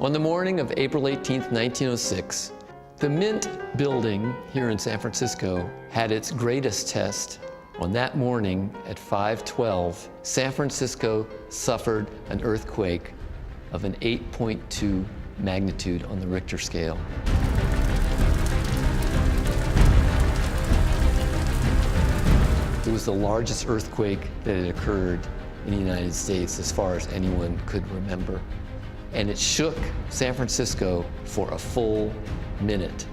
On the morning of April 18, 1906, the Mint building here in San Francisco had its greatest test. On that morning at 5:12, San Francisco suffered an earthquake of an 8.2 magnitude on the Richter scale. It was the largest earthquake that had occurred in the United States as far as anyone could remember. And it shook San Francisco for a full minute.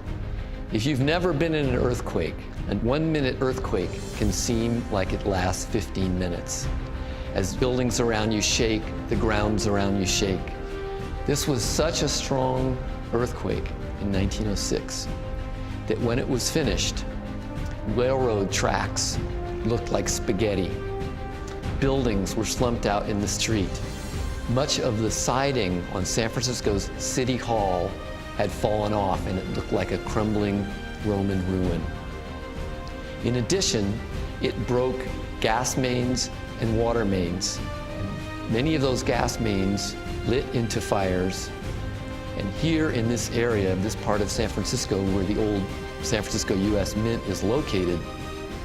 If you've never been in an earthquake, a 1-minute earthquake can seem like it lasts 15 minutes. As buildings around you shake, the grounds around you shake. This was such a strong earthquake in 1906 that when it was finished, railroad tracks looked like spaghetti. Buildings were slumped out in the street. Much of the siding on San Francisco's City Hall had fallen off and it looked like a crumbling Roman ruin. In addition, it broke gas mains and water mains. Many of those gas mains lit into fires. And here in this area, this part of San Francisco where the old San Francisco U.S. Mint is located,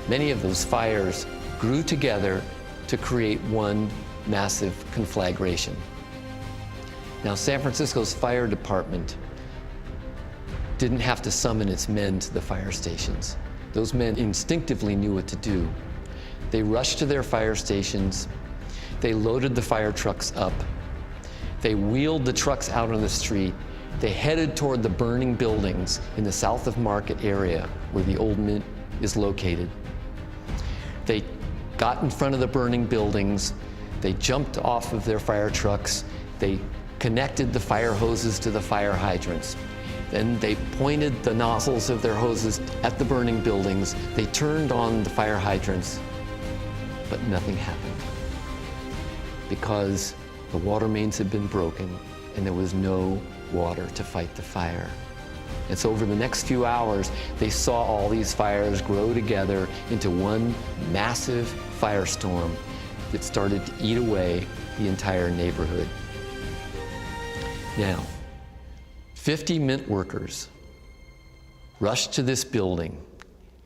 many of those fires grew together to create one massive conflagration. Now, San Francisco's fire department didn't have to summon its men to the fire stations. Those men instinctively knew what to do. They rushed to their fire stations. They loaded the fire trucks up. They wheeled the trucks out on the street. They headed toward the burning buildings in the South of Market area where the old Mint is located. They got in front of the burning buildings. They jumped off of their fire trucks. They connected the fire hoses to the fire hydrants. Then they pointed the nozzles of their hoses at the burning buildings. They turned on the fire hydrants, but nothing happened because the water mains had been broken and there was no water to fight the fire. And so over the next few hours, they saw all these fires grow together into one massive firestorm that started to eat away the entire neighborhood. Now, 50 Mint workers rushed to this building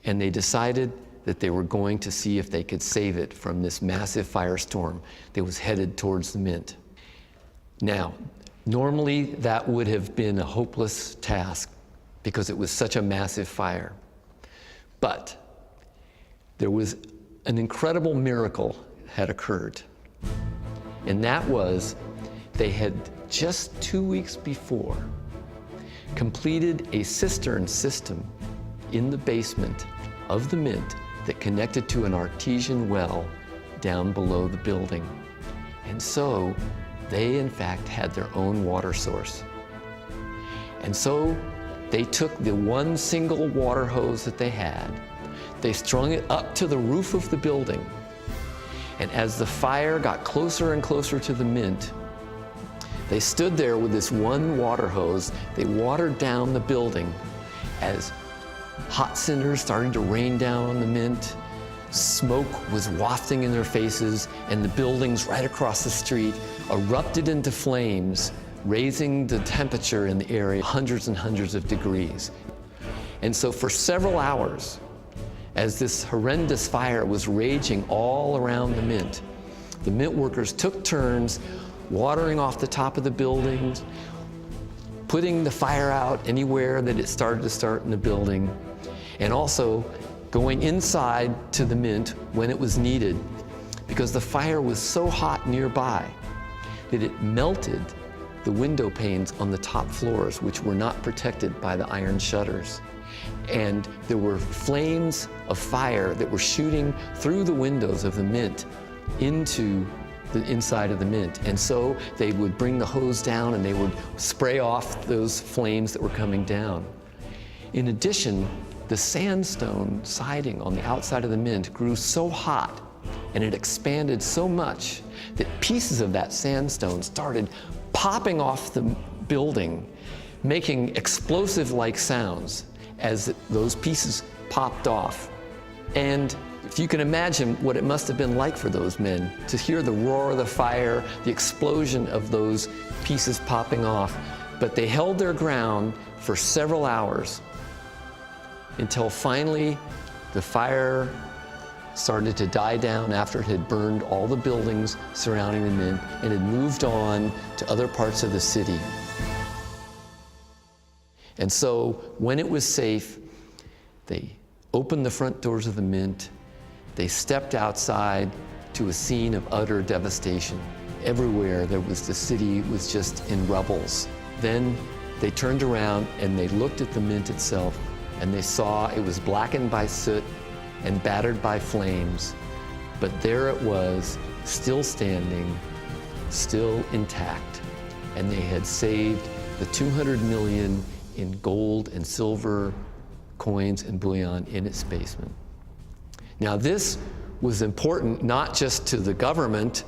and they decided that they were going to see if they could save it from this massive firestorm that was headed towards the Mint. Now, normally that would have been a hopeless task because it was such a massive fire. But there was an incredible miracle had occurred. And that was they had just 2 weeks before completed a cistern system in the basement of the Mint that connected to an artesian well down below the building. And so they in fact had their own water source. And so they took the one single water hose that they had, they strung it up to the roof of the building, and as the fire got closer and closer to the Mint, they stood there with this one water hose. They watered down the building as hot cinders started to rain down on the Mint. Smoke was wafting in their faces, and the buildings right across the street erupted into flames, raising the temperature in the area hundreds and hundreds of degrees. And so for several hours, as this horrendous fire was raging all around the Mint workers took turns watering off the top of the buildings, putting the fire out anywhere that it started to start in the building, and also going inside to the Mint when it was needed, because the fire was so hot nearby that it melted the window panes on the top floors, which were not protected by the iron shutters. And there were flames of fire that were shooting through the windows of the Mint into the inside of the Mint. And so they would bring the hose down and they would spray off those flames that were coming down. In addition, the sandstone siding on the outside of the Mint grew so hot and it expanded so much that pieces of that sandstone started popping off the building, making explosive-like sounds as those pieces popped off. And if you can imagine what it must have been like for those men to hear the roar of the fire, the explosion of those pieces popping off, But they held their ground for several hours until finally the fire started to die down after it had burned all the buildings surrounding the mint and had moved on to other parts of the city. And so when it was safe, they opened the front doors of the mint. They stepped outside to a scene of utter devastation. Everywhere the city was just in rubbles. Then they turned around and they looked at the mint itself, and they saw it was blackened by soot and battered by flames, but there it was, still standing, still intact, and they had saved the 200 million in gold and silver coins and bullion in its basement. Now this was important not just to the government,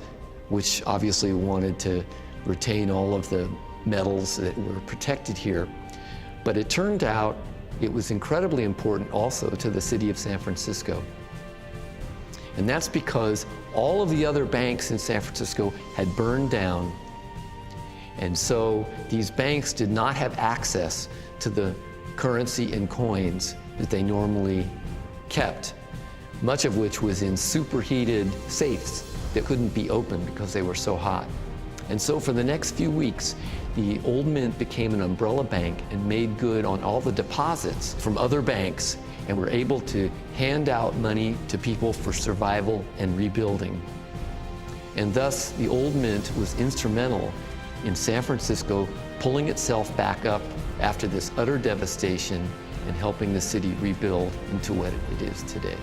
which obviously wanted to retain all of the metals that were protected here, but it turned out it was incredibly important also to the city of San Francisco. And that's because all of the other banks in San Francisco had burned down, and so these banks did not have access to the currency and coins that they normally kept, much of which was in superheated safes that couldn't be opened because they were so hot. And so for the next few weeks, the old mint became an umbrella bank and made good on all the deposits from other banks and were able to hand out money to people for survival and rebuilding. And thus, the old mint was instrumental in San Francisco pulling itself back up after this utter devastation and helping the city rebuild into what it is today.